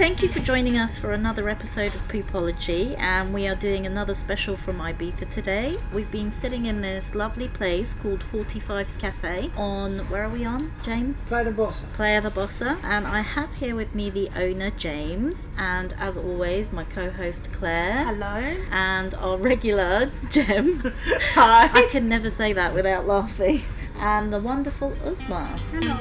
thank you for joining us for another episode of Poopology, and we are doing another special from Ibiza today. We've been sitting in this lovely place called 45's Cafe on, where are we on, James? Playa the Bossa, and I have here with me the owner, James, and as always, my co-host Claire. Hello. And our regular, Jem. Hi. I can never say that without laughing. And the wonderful Uzma. Hello.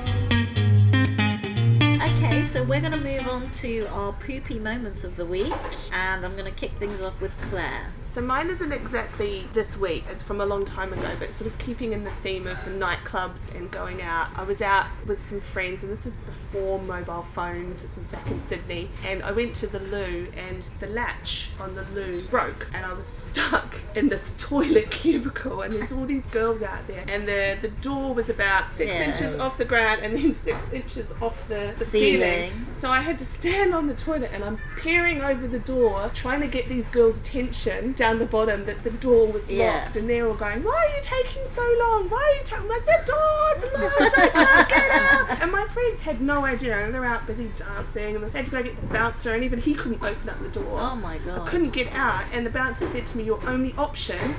Okay, so we're going to move on to our poopy moments of the week, and I'm going to kick things off with Claire. So mine isn't exactly this week, it's from a long time ago, but sort of keeping in the theme of the nightclubs and going out. I was out with some friends, and this is before mobile phones, this is back in Sydney, and I went to the loo, and the latch on the loo broke, and I was stuck in this toilet cubicle, and there's all these girls out there, and the door was about 6 inches off the ground, and then 6 inches off the ceiling. So I had to stand on the toilet, and I'm peering over the door, trying to get these girls' attention down the bottom that the door was locked, and they're all going, "Why are you taking so long? Why are you taking?" I'm like, "The door's locked, I can't get out." And my friends had no idea, and they're out busy dancing, and they had to go get the bouncer, and even he couldn't open up the door. Oh my god! I couldn't get out, and the bouncer said to me, "Your only option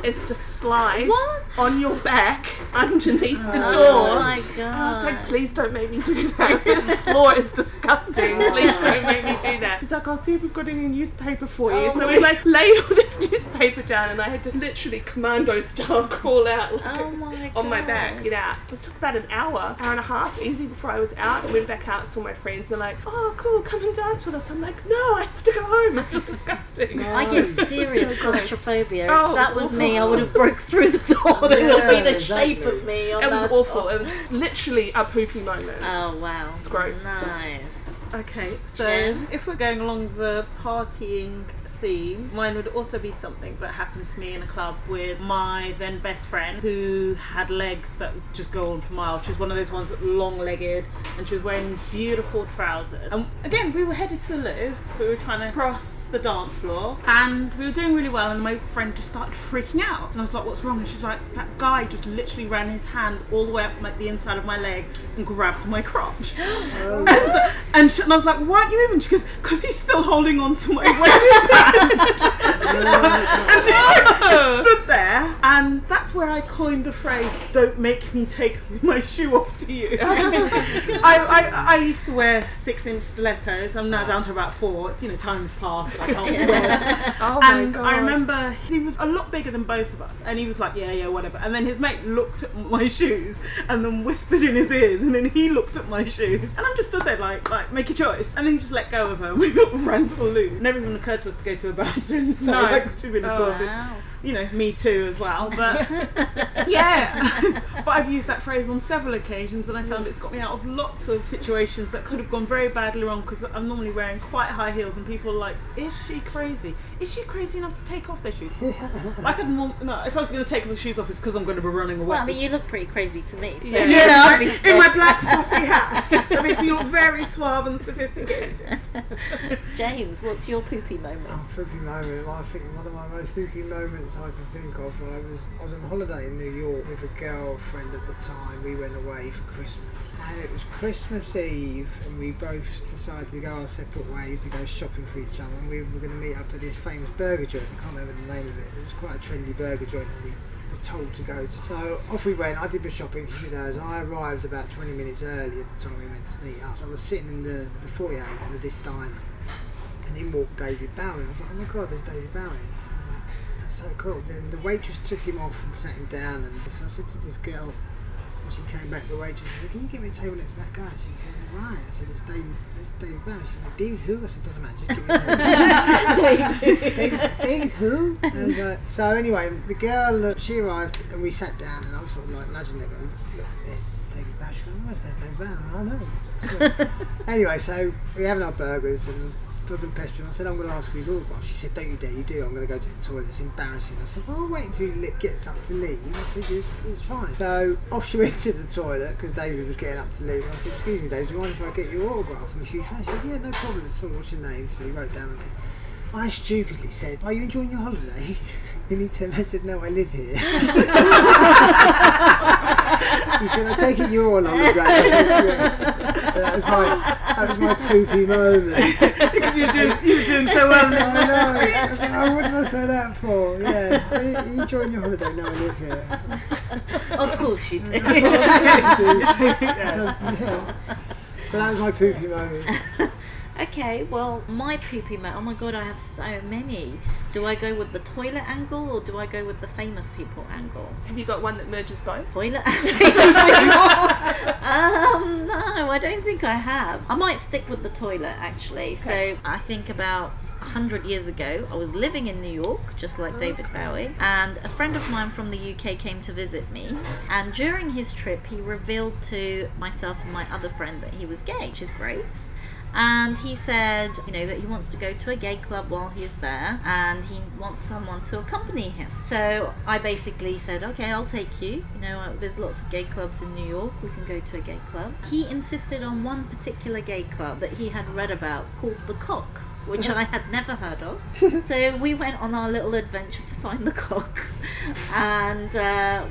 is to slide on your back underneath the door." Oh my god! And I was like, "Please don't make me do that. This floor is disgusting. Please don't make me do that." He's like, "I'll see if we've got any newspaper for you." So we like laid all this newspaper down, and I had to literally commando style crawl out on my back, get out. It took about an hour and a half easy before I was out. I went back out, saw my friends, they're like, "Oh cool, come and dance with us." I'm like, "No, I have to go home. I feel disgusting." I get serious claustrophobia. Oh, if that was me, I would have broke through the door. There would be the shape of me on It was that awful. top. It was literally a poopy moment. Oh wow. It's gross. Nice. Okay, so Jem? if we're going along the partying theme, mine would also be something that happened to me in a club with my then best friend, who had legs that would just go on for miles. She was one of those ones that were long-legged, and she was wearing these beautiful trousers. And again, we were headed to the loo. We were trying to cross the dance floor, and we were doing really well, and my friend just started freaking out, and I was like, "What's wrong?" And she's like, "That guy just literally ran his hand all the way up like the inside of my leg and grabbed my crotch." and I was like, "Why aren't you even?" She goes, "Because he's still holding on to my waistband." And she just stood there, and that's where I coined the phrase, "Don't make me take my shoe off to you." I used to wear 6-inch stilettos. I'm now down to about 4. It's, time's passed. I can't wear them. Oh my And god. I remember he was a lot bigger than both of us, and he was like, yeah, whatever. And then his mate looked at my shoes and then whispered in his ears, and then he looked at my shoes, and I'm just stood there like make a choice. And then he just let go of her, and we ran to the loo. It never even occurred to us to go to a bathroom, so like she'd been assaulted. Wow. Me too as well, but yeah. But I've used that phrase on several occasions, and I found it's got me out of lots of situations that could have gone very badly wrong, because I'm normally wearing quite high heels, and people are like, "Is she crazy? Is she crazy enough to take off their shoes?" Like, no, if I was going to take the shoes off, it's because I'm going to be running away. Well, I mean, you look pretty crazy to me. So I'd be in my black fluffy hat. I mean, you look very suave and sophisticated. James, what's your poopy moment? Oh, poopy moment. Well, I think one of my most poopy moments I can think of. I was on holiday in New York with a girlfriend at the time. We went away for Christmas, and it was Christmas Eve, and we both decided to go our separate ways to go shopping for each other. And we were going to meet up at this famous burger joint. I can't remember the name of it. It was quite a trendy burger joint that we were told to go to. So off we went. I did my shopping, she did hers, and I arrived about 20 minutes early at the time we went to meet up. So I was sitting in the foyer of this diner, and in walked David Bowie. I was like, "Oh my god, there's David Bowie." That's so cool. Then the waitress took him off and sat him down, and so I said to this girl, when she came back, the waitress, she said, "Can you get me a table next to that guy?" She said, "Right." I said, "It's David Bowie." She said, "David who?" I said, "Doesn't matter, just give me a table." David who? And I was like, so anyway, the girl, she arrived, and we sat down, and I was sort of like nudging her, going, "Look, there's David Bowie." She goes, "Where's David Bowie?" I know. Anyway, so we're having our burgers, and wasn't pestering. I said, "I'm going to ask for his autograph." She said, "Don't you dare, you do. I'm going to go to the toilet. It's embarrassing." I said, "Well, I'll wait until he gets up to leave." I said, it's fine. So off she went to the toilet, because David was getting up to leave. And I said, "Excuse me, David, do you mind if I get your autograph from a huge fan?" She said, "Yeah, no problem at all. What's your name?" So he wrote down again. I stupidly said, "Are you enjoying your holiday?" And he turned, I said, "No, I live here." He said, "I take it you're on holiday." I said, "Yes." That was my poopy moment. Because you were doing so well. I know. What did I say that for? Yeah. You enjoying your holiday? No, I live here. Of course you do. So that was my poopy moment. Okay, well, my poopy moment. Oh my god, I have so many. Do I go with the toilet angle or do I go with the famous people angle? Have you got one that merges both? Toilet and famous people? No, I don't think I have. I might stick with the toilet actually. Okay. So I think about 100 years ago, I was living in New York, just like David Bowie, and a friend of mine from the UK came to visit me, and during his trip he revealed to myself and my other friend that he was gay, which is great. And he said, you know, that he wants to go to a gay club while he's there and he wants someone to accompany him. So I basically said, okay, I'll take you. You know, there's lots of gay clubs in New York. We can go to a gay club. He insisted on one particular gay club that he had read about called The Cock, which I had never heard of. So we went on our little adventure to find The Cock. And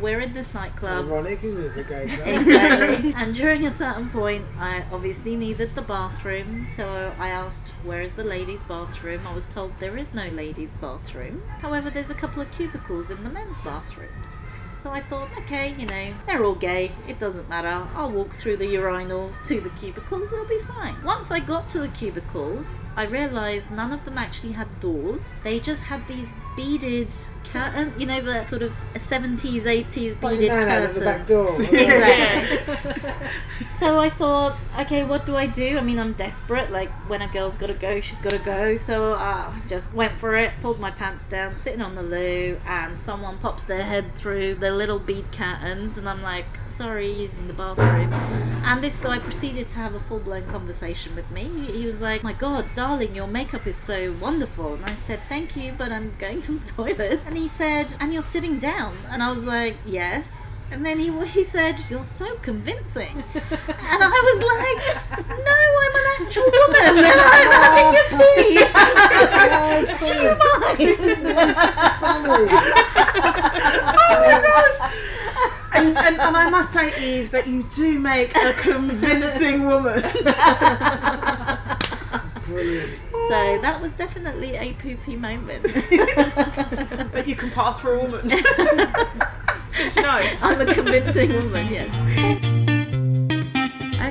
we're in this nightclub. Ironic, isn't it, for gay club? Exactly. And during a certain point, I obviously needed the bathroom, so I asked, where is the ladies' bathroom? I was told there is no ladies' bathroom. However, there's a couple of cubicles in the men's bathrooms. So I thought, okay, you know, they're all gay, it doesn't matter. I'll walk through the urinals to the cubicles, it'll be fine. Once I got to the cubicles, I realised none of them actually had doors. They just had these beaded curtains, you know, the sort of 70s, 80s beaded curtains. At the back door. Exactly. So I thought, okay, what do I do? I mean, I'm desperate. Like, when a girl's got to go, she's got to go. So I just went for it, pulled my pants down, sitting on the loo, and someone pops their head through the little bead curtains, and I'm like, sorry, using the bathroom. And this guy proceeded to have a full-blown conversation with me. He was like, my god, darling, your makeup is so wonderful. And I said, thank you, but I'm going to the toilet. And he said, and you're sitting down? And I was like, yes. And then he said, you're so convincing. And I was like, no, I'm an actual woman and I'm having a pee. Do you mind? Oh my gosh. And I must say, Eve, that you do make a convincing woman. Brilliant. So that was definitely a poopy moment. That you can pass for a woman. Good to know. I'm a convincing woman, yes.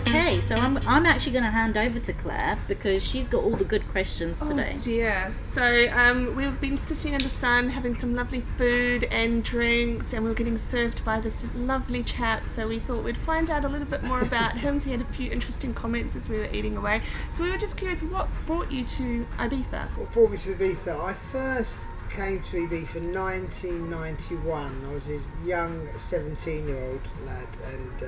Okay, so I'm actually going to hand over to Claire because she's got all the good questions today. Oh dear. So we've been sitting in the sun having some lovely food and drinks, and we were getting served by this lovely chap, so we thought we'd find out a little bit more about him. He had a few interesting comments as we were eating away. So we were just curious, what brought you to Ibiza? What brought me to Ibiza? I first came to Ibiza in 1991. I was this young 17-year-old lad, and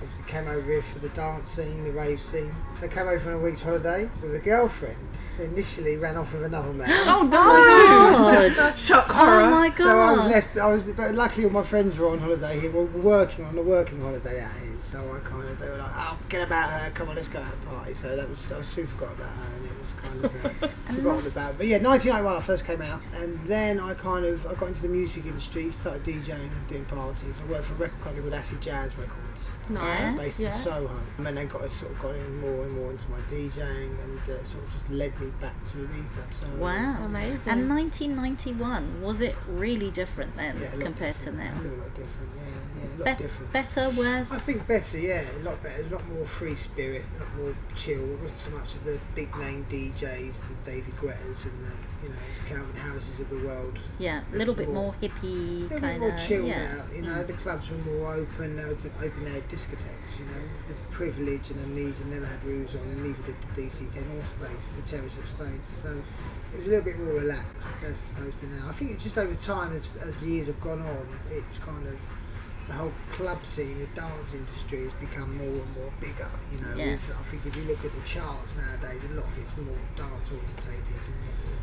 obviously came over here for the dance scene, the rave scene. So I came over on a week's holiday with a girlfriend. Initially ran off with another man. Oh no! God. Shock horror. Oh my god. So I was left. But luckily all my friends were on holiday here. We were working on a working holiday out here. So they were like, oh, forget about her. Come on, let's go out and party. So I soon forgot about her, and it was kind of forgotten about. But yeah, 1991 I first came out, and then I got into the music industry, started DJing, doing parties. I worked for a record company called Acid Jazz Records. Nice. Based in Soho, and then got in more and more into my DJing, and sort of just led me back to Ibiza. So, Wow. Amazing. And 1991, was it really different then yeah, a lot compared different. to now? A lot different, a lot different. Better, worse? I think better, yeah, a lot better, a lot more free spirit, a lot more chill. It wasn't so much of the big name DJs, the David Guettas and the Calvin Harrises of the world. Yeah, a little bit more hippie A kind bit more of. chill Yeah. now. The clubs were more open air discotheques. The privilege and amnesia never had roofs on, and neither did the DC-10 or Space, the Terrace of Space. So it was a little bit more relaxed as opposed to now. I think it's just over time, as years have gone on, it's kind of the whole club scene, the dance industry has become more and more bigger. Yeah. I think if you look at the charts nowadays, a lot of it's more dance orientated.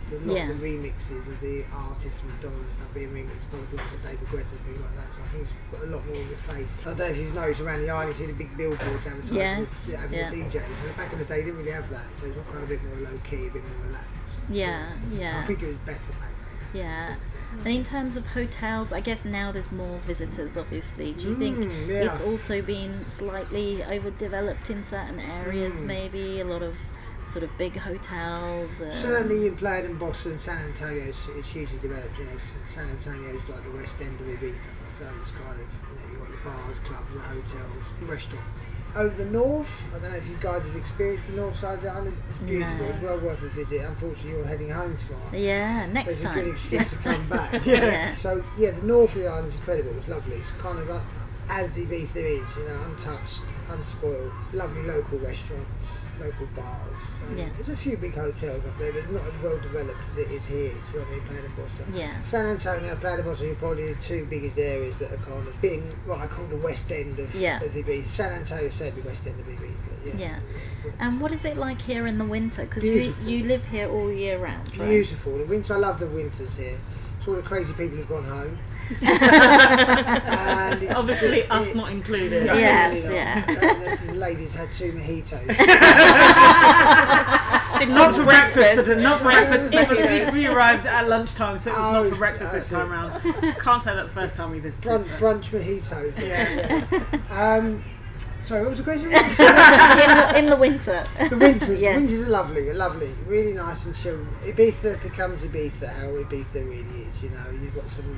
A lot of the remixes of the artists, Madonna and stuff, being remixed by the likes of David Guetta and people like that. So I think it's got a lot more in the face. I don't know if you've noticed around the island, you see the big billboards advertising having the DJs. But back in the day, they didn't really have that. So it was all kind of a bit more low key, a bit more relaxed. Yeah, So yeah. I think it was better back then. Yeah. And in terms of hotels, I guess now there's more visitors, obviously. Do you think yeah. it's also been slightly overdeveloped in certain areas, maybe? A lot of sort of big hotels? Certainly in Playa and Boston, San Antonio, it's hugely developed. You know, San Antonio's like the West End of Ibiza, so it's kind of, you know, you've got your bars, clubs, your hotels, restaurants. Over the north, I don't know if you guys have experienced the north side of the island. It's beautiful. No. It's well worth a visit. Unfortunately, you're heading home tomorrow. Yeah, next There's time. a good excuse to come back. Yeah. So yeah, the north of the island's incredible. It's lovely. It's kind of as Ibiza is, you know, untouched, unspoiled. Lovely local restaurants, local bars. Yeah. There's a few big hotels up there, but it's not as well developed as it is here. Do you know what I mean? Playa de Boston. Yeah. San Antonio and Playa de Boston are probably the two biggest areas that are kind of been what I call the West End of Ibiza. San Antonio certainly West End of Ibiza. Yeah. And what is it like here in the winter? Because you live here all year round, right? Beautiful. The winter, I love the winters here. It's all the crazy people who've gone home. And it's Obviously, us not included. Yes, really yeah. The ladies had 2 mojitos. Not for breakfast. Not for breakfast. We arrived at lunchtime, so it was not for breakfast this time round. Can't say that the first time we visited. Brunch mojitos. Yeah. Sorry, what was the question? in the winter. The winters. Yes. Winters are lovely, really nice and chill. Ibiza becomes Ibiza, how Ibiza really is. You know, you've got some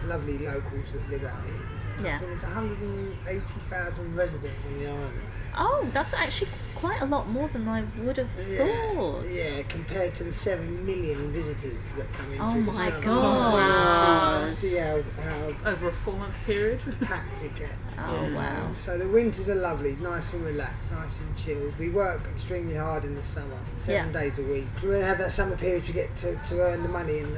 lovely locals that live out here. Yeah. I think there's 180,000 residents on the island. Oh, that's actually quite a lot more than I would have thought. Yeah, compared to the 7 million visitors that come in. Oh through the my summer. God. See how Over a 4-month period. packed it gets. Oh, wow. So the winters are lovely, nice and relaxed, nice and chilled. We work extremely hard in the summer, 7 days a week. We're going to have that summer period to get to earn the money and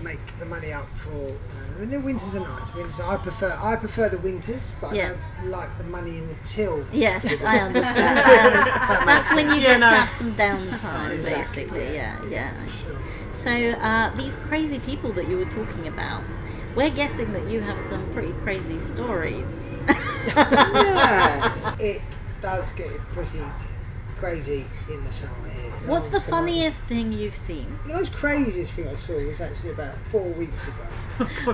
make the money up for. I mean, the winters are nice. I prefer the winters, but I don't like the money in the till. Yes, I understand. That's when you get to have some downtime, Exactly, basically. Yeah. Sure. So these crazy people that you were talking about, we're guessing that you have some pretty crazy stories. Yes, it does get pretty crazy in the summer here. What's the funniest thing you've seen? The most craziest thing I saw was actually about 4 weeks ago.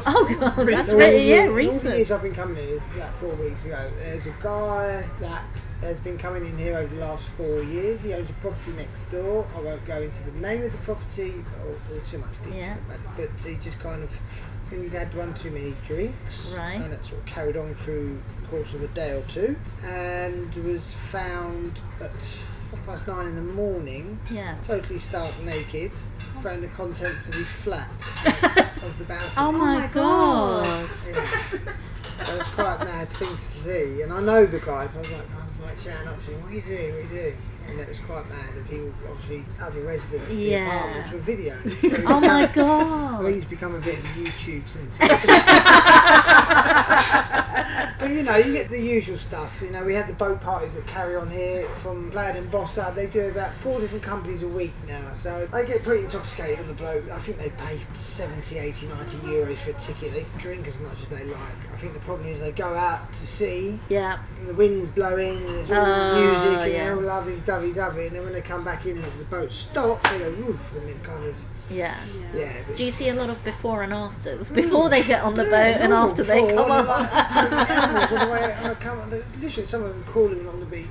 Oh God, that's All the really years recent. I've been coming here, like 4 weeks ago, there's a guy that has been coming in here over the last 4 years. He owns a property next door. I won't go into the name of the property or too much detail about it, but he just kind of, I think he'd had one too many drinks, Right. and that sort of carried on through the course of a day or two, and was found at 9:30 in the morning, totally stark naked, throwing the contents of his flat of the balcony. Oh my God. Yeah. That was quite a mad thing to see, and I know the guys. I was like shouting up to him, "What are you doing? What are you doing?" And it was quite mad, and people, obviously, other residents in the apartments were videoing. So Oh my God. he's become a bit of a YouTube sensation. But you know, you get the usual stuff. You know, we have the boat parties that carry on here from Playa and Bossa. They do about 4 different companies a week now, so they get pretty intoxicated on the boat. I think they pay 70, 80, 90 euros for a ticket. They can drink as much as they like. I think the problem is they go out to sea, Yeah. and the wind's blowing, and there's all music, and they're all lovey-dovey, and then when they come back in and the boat stops, they go woof, and it kind of, Yeah. but Do you see a lot of before and afters? Before they get on the boat and after they come on? Literally, some of them crawling along the beach.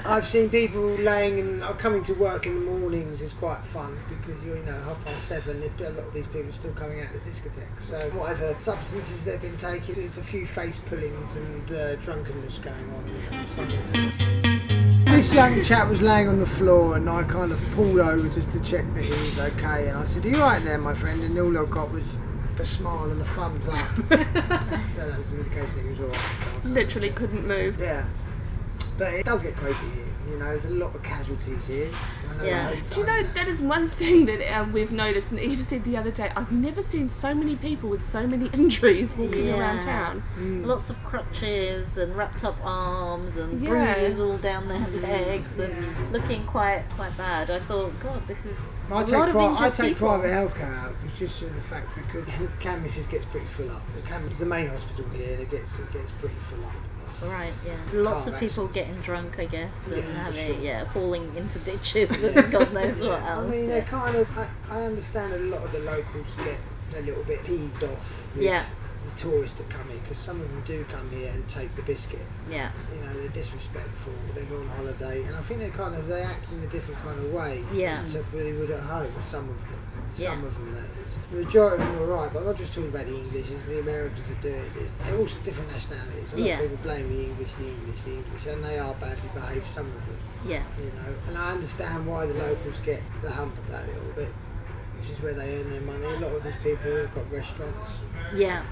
I've seen people laying and coming to work in the mornings is quite fun because you're, 7:30. A lot of these people are still coming out of the discotheques. So whatever substances they've been taking, there's a few face pullings and drunkenness going on. This young chap was laying on the floor, and I kind of pulled over just to check that he was okay. And I said, "Are you right there, my friend?" And all I got was a smile and a thumbs up. So that was an indication that he was alright. So. Literally couldn't move. Yeah. But it does get crazy here. There's a lot of casualties here. Yeah. Do you know, that is one thing that we've noticed, and Eve said the other day, I've never seen so many people with so many injuries walking around town. Lots of crutches and wrapped up arms and bruises all down their legs and looking quite bad. I thought, God, this is a lot of injured I take people. private healthcare out, it's just the fact because Cambyses gets pretty full up. Cambyses is the main hospital here, and it gets pretty full up. Right, yeah. Lots of Car people accidents. getting drunk, I guess, and Yeah, for having, sure. falling into ditches and God knows what I else. mean, they're kind of. I understand a lot of the locals get a little bit peeved off with Yeah. the tourists that come in, because some of them do come here and take the biscuit. Yeah, You know, they're disrespectful. They go on holiday, and I think they act in a different kind of way. Yeah. To really would at home. Some of them. Yeah. Some of them, that is. The majority of them are right, but I'm not just talking about the English. It's the Americans that do it. They're all different nationalities. A lot Yeah. of people blame the English, and they are badly behaved. Some of them. yeah, You know, and I understand why the locals get the hump about it all, but this is where they earn their money. A lot of these people have got restaurants, yeah,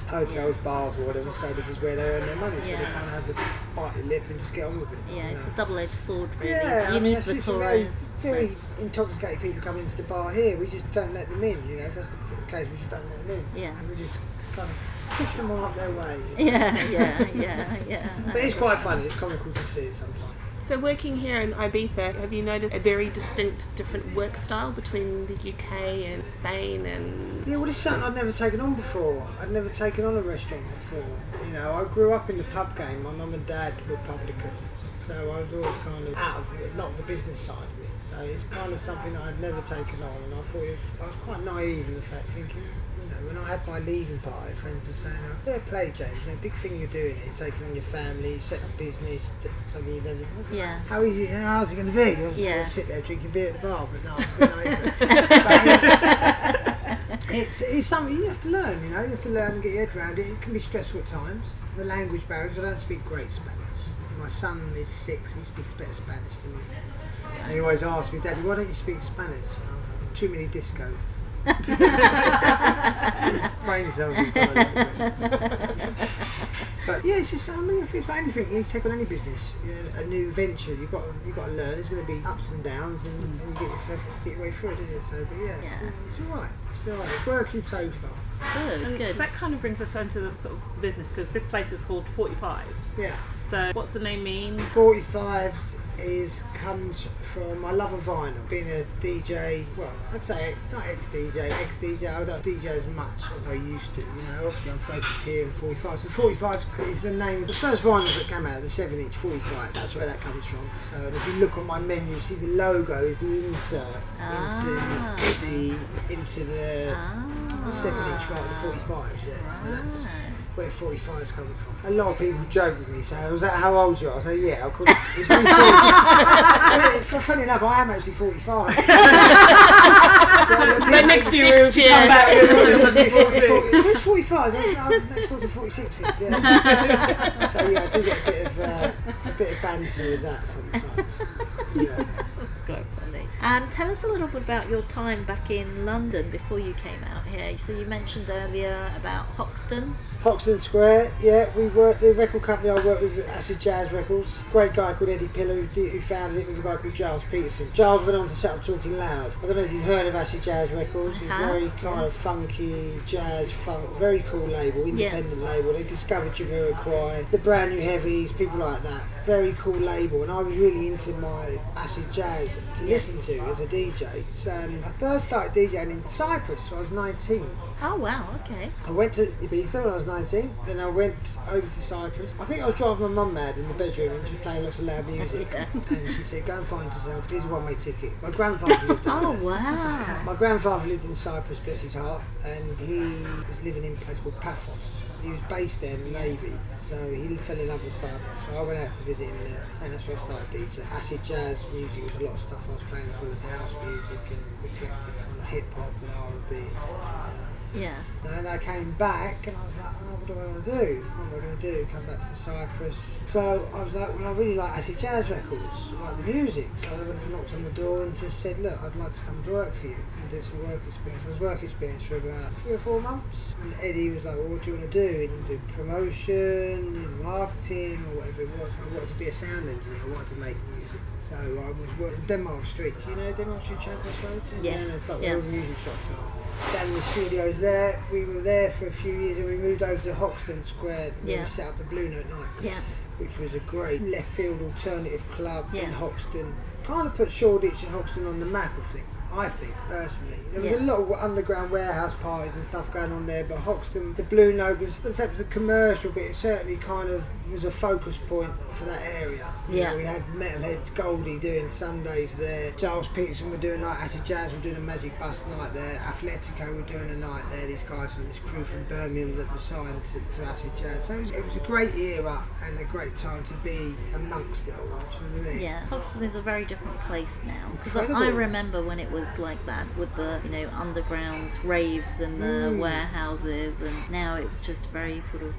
hotels, bars or whatever, so this is where they earn their money, so they Yeah. kind of have to bite your lip and just get on with it. Yeah, you it's know. a double-edged sword, really. Yeah, So you need the it's very, tourists. very intoxicated people coming into the bar here. We just don't let them in, you know, if that's the case, we just don't let them in. Yeah. We just kind of push them all up their way. Yeah. But it's quite funny, it's comical to see sometimes. So working here in Ibiza, have you noticed a very distinct different work style between the UK and Spain and... Yeah, well, it's something I'd never taken on before. I'd never taken on a restaurant before. You know, I grew up in the pub game. My mum and dad were publicans, so I was always kind of out of it, not the business side of it. So it's kind of something that I'd never taken on, and I thought I was quite naive in the fact, thinking, you know, when I had my leaving party, friends were saying, "Oh, fair play, James. You know, big thing you're doing here, taking on your family, setting up business, something you never." Yeah. How's it going to be? I was Yeah. going to sit there drinking beer at the bar, but no, I was naive. It's something you have to learn, you know. You have to learn and get your head around it. It can be stressful at times. The language barriers. I don't speak great Spanish. My son is 6. He speaks better Spanish than me. And he always asks me, "Daddy, why don't you speak Spanish?" And I'm like, "Too many discos." Brain cells. But yeah, it's just, I mean, if it's like anything, you take on any business, you know, a new venture, you've got to learn. There's going to be ups and downs, and you get your way through it, isn't it? So, but yes, Yeah. it's all right. It's all right. It's working so far. Good, And good. that kind of brings us on to the sort of business, because this place is called 45's. Yeah. So what's the name mean? 45's comes from my love of vinyl. Being a DJ, well, I'd say not ex-DJ. I don't DJ as much as I used to. You know, obviously I'm focused here in 45. So 45's is the name of the first vinyl that came out, the 7-inch 45. That's where that comes from. So if you look on my menu, you see the logo is the insert into the 7-inch right, the 45s. Yeah, so that's where 45's coming from. A lot of people joke with me, say, "Was that how old you are?" I say, "Yeah, I could." It's really funny enough, I am actually 45. So next year Next year. come back Where's 45? I was next door to 46s. Yeah. So yeah, I do get a bit of banter with that sometimes. Yeah. That's quite funny. And tell us a little bit about your time back in London before you came out here. So you mentioned earlier about Hoxton. Hoxton Square, yeah, the record company I worked with, Acid Jazz Records. Great guy called Eddie Pillar who founded it with a guy called Giles Peterson. Giles went on to set up Talking Loud. I don't know if you've heard of Acid Jazz Records. It's very kind of funky, jazz, funk, very cool label, independent label. They discovered Jamiroquai, the Brand New Heavies, people like that. Very cool label, and I was really into my acid jazz to listen to as a DJ. So I first started DJing in Cyprus when I was 19. Oh wow, okay. I went to Ibiza when I was 19, then I went over to Cyprus. I think I was driving my mum mad in the bedroom and just playing lots of loud music. And she said, "Go and find yourself, here's a one-way ticket." My grandfather lived over Oh there. wow. My grandfather lived in Cyprus, bless his heart, and he was living in a place called Paphos. He was based there in the Navy, so he fell in love with Cyprus. So I went out to visit him there, and that's where I started DJing. Acid jazz music was a lot of stuff I was playing, as well as house music and eclectic kind of hip hop and R&B and stuff like that. Yeah. And then I came back and I was like, "Oh, what do I want to do? What am I going to do? Come back from Cyprus." So I was like, "Well, I really like acid jazz records, I like the music." So I went and knocked on the door and just said, "Look, I'd like to come and work for you and do some work experience." I was work experience for about 3 or 4 months. And Eddie was like, "Well, what do you want to do?" He didn't do promotion, marketing, or whatever it was. I wanted to be a sound engineer. I wanted to make music. So I was working Denmark Street. Do you know Denmark Street, Champers Road? Yes, Yeah, it's like yeah. where all the music shops are. Down in the studios there. We were there for a few years, and we moved over to Hoxton Square where Yeah. we set up the Blue Note night, Yeah. which was a great left field alternative club Yeah. in Hoxton. Kind of put Shoreditch and Hoxton on the map, I think. I think, personally. There was Yeah. a lot of underground warehouse parties and stuff going on there, but Hoxton, the Blue Note, except for the commercial bit, it certainly kind of was a focus point for that area. You Yeah. know, we had Metalheads, Goldie doing Sundays there, Giles Peterson were doing like Acid Jazz were doing a Magic Bus night there, Athletico were doing a night there, these guys from this crew from Birmingham that were signed to Acid Jazz. So it was a great era and a great time to be amongst it all, do you know what I mean? Yeah, Hoxton is a very different place now. Because I Incredible. remember when it was like that with the, you know, underground raves and the warehouses, and now it's just very sort of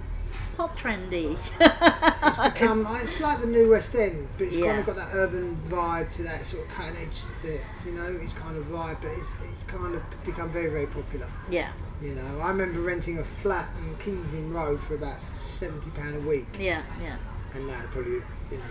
pop trendy. It's like the new West End, but it's Yeah. kind of got that urban vibe to that sort of cutting edge to it, you know, it's kind of vibe, but it's kind of become very, very popular. Yeah, You know, I remember renting a flat in Kingsland Road for about £70 a week, yeah. and now probably, you know,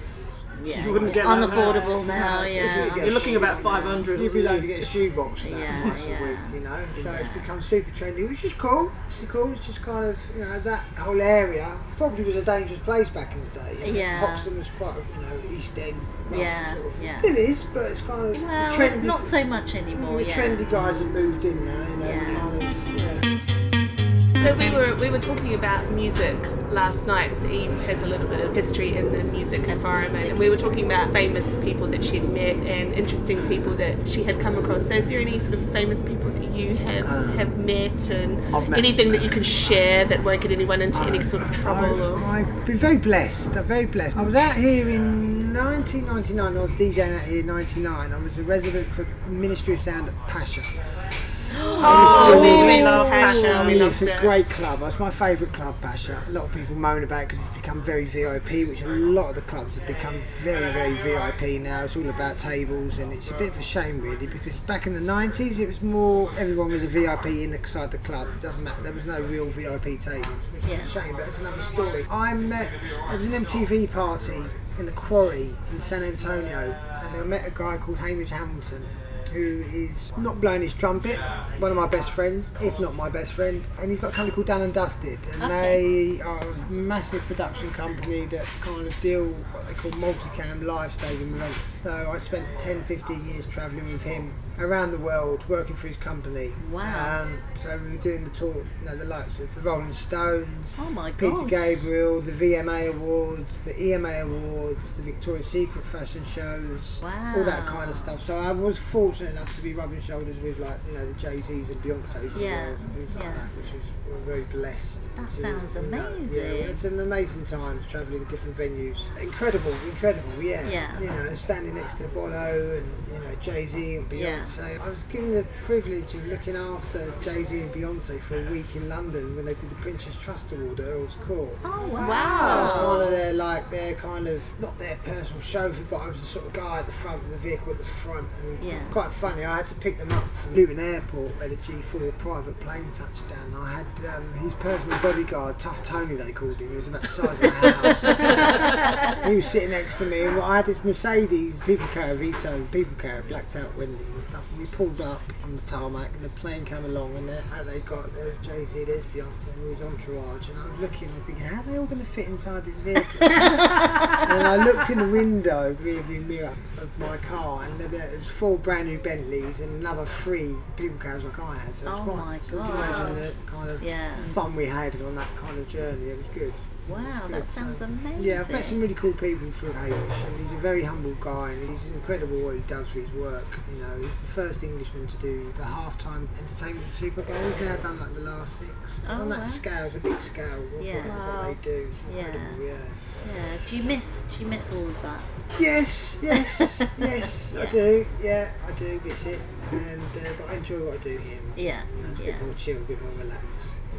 Yeah, You wouldn't it's get that unaffordable now. No, Yeah, you You're looking about 500. You'd be at like to least. get a shoebox for that Yeah, price yeah. a week, you know. So it's Yeah. become super trendy, which is cool. It's just kind of, you know, that whole area probably was a dangerous place back in the day. You know. Yeah. Hoxton was quite, you know, East End. rough Yeah, sort of. yeah. It still is, but it's kind of well, trendy. not so much anymore. The Yeah, trendy guys have moved in now, you know. Yeah. Kind of, yeah. So we were talking about music last night. So Eve has a little bit of history in the music environment, and we were talking about famous people that she'd met and interesting people that she had come across. So is there any sort of famous people that you have met, and I've met- anything that you can share that won't get anyone into any sort of trouble? Or I've been very blessed. I'm very blessed. I was out here in 1999. I was DJing out here in '99. I was a resident for Ministry of Sound at Pasha. Oh, we went to love Pasha. Pasha. We It's loved a it. great club. It's my favourite club, Pasha. A lot of people moan about it because it's become very VIP, which a lot of the clubs have become very, very VIP now. It's all about tables, and it's a bit of a shame, really, because back in the 90s, it was more everyone was a VIP inside the club. It doesn't matter. There was no real VIP tables, which is Yeah. a shame, but that's another story. There was an MTV party in the Quarry in San Antonio, and I met a guy called Hamish Hamilton, who is not blowing his trumpet, one of my best friends, if not my best friend, and he's got a company called Done and Dusted, and Okay. they are a massive production company that kind of deal what they call multicam live stadium events. So I spent 10-15 years travelling with him around the world working for his company. Wow. So we were doing the tour, you know, the likes of the Rolling Stones, Oh my Peter god. Gabriel, the VMA Awards, the EMA Awards, the Victoria's Secret fashion shows, Wow. all that kind of stuff. So I was fortunate enough to be rubbing shoulders with, like, you know, the Jay-Z's and Beyonce's of the Yeah, world and things like yeah. that, which was we were very blessed. That to, sounds you know, amazing. Yeah, it's an amazing time travelling different venues. Incredible, yeah. Yeah. You know, standing next to Bono and, you know, Jay-Z and Yeah. Beyonce. I was given the privilege of looking after Jay-Z and Beyonce for a week in London when they did the Prince's Trust Award at Earl's Court. Oh wow. So I was kind of their, like, their kind of, not their personal chauffeur, but I was the sort of guy at the front of the vehicle at the front. And Yeah. quite funny, I had to pick them up from Luton Airport where the G4 private plane touched down. I had his personal bodyguard, Tough Tony they called him, he was about the size of a house. He was sitting next to me, and I had this Mercedes people carrier, Vito people carrier, blacked out windows and stuff, and we pulled up on the tarmac and the plane came along, and there's Jay-Z, there's Beyonce and his entourage, and I was looking and thinking, how are they all going to fit inside this vehicle? And I looked in the window, rear view mirror of my car, and there was 4 brand new Bentleys and another 3 people carriers like I had, so it was Oh quite, my so you can God. imagine the kind of Yeah. fun we had on that kind of journey. It was good. Wow, Good, that sounds so- amazing. Yeah, I've met some really cool people through Hamish, and he's a very humble guy, and he's incredible what he does for his work. You know, he's the first Englishman to do the halftime entertainment at the Super Bowl. He's now done like the last 6. Oh, On that wow. scale, it's a big scale. Yeah. What they do, it's Yeah. incredible. Yeah. Yeah. Do you miss all of that? Yes, yes, yes, Yeah. I do. Yeah, I do miss it, and but I enjoy what I do here. Yeah. You know, it's a Yeah. bit more chill, a bit more relaxed.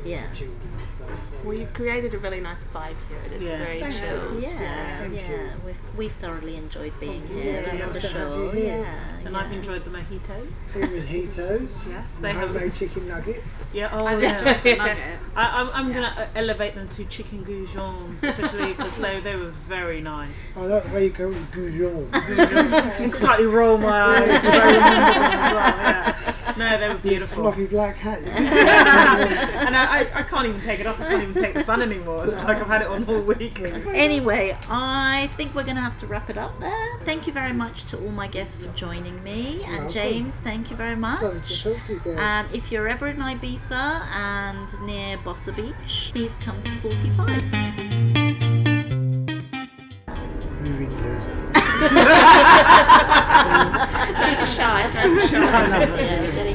Yeah. With the children and stuff. So, Well, yeah. you've created a really nice vibe here. It is Yeah. very Thank you. chilled. Yeah, thank yeah. you. We've thoroughly enjoyed being Oh, here. yeah, That's nice for to have sure. you here. Yeah. And yeah. I've enjoyed the mojitos. Mojitos. Yes, and they have. homemade chicken nuggets. Yeah, oh I've yeah. enjoyed the nuggets. I'm gonna elevate them to chicken goujons, especially because they were very nice. I like the way you go with goujon. Slightly roll my eyes. as I remember them as well, yeah. No, they were beautiful. Fluffy black hat. And I can't even take it off. I can't even take the sun anymore. It's like I've had it on all week. Anyway, I think we're going to have to wrap it up there. Thank you very much to all my guests for joining me. And welcome. James, thank you very much. Lovely to talk to you guys. And if you're ever in Ibiza and near Bossa Beach, please come to 45's. Moving loser. Don't be shy. Don't be shy. Yeah,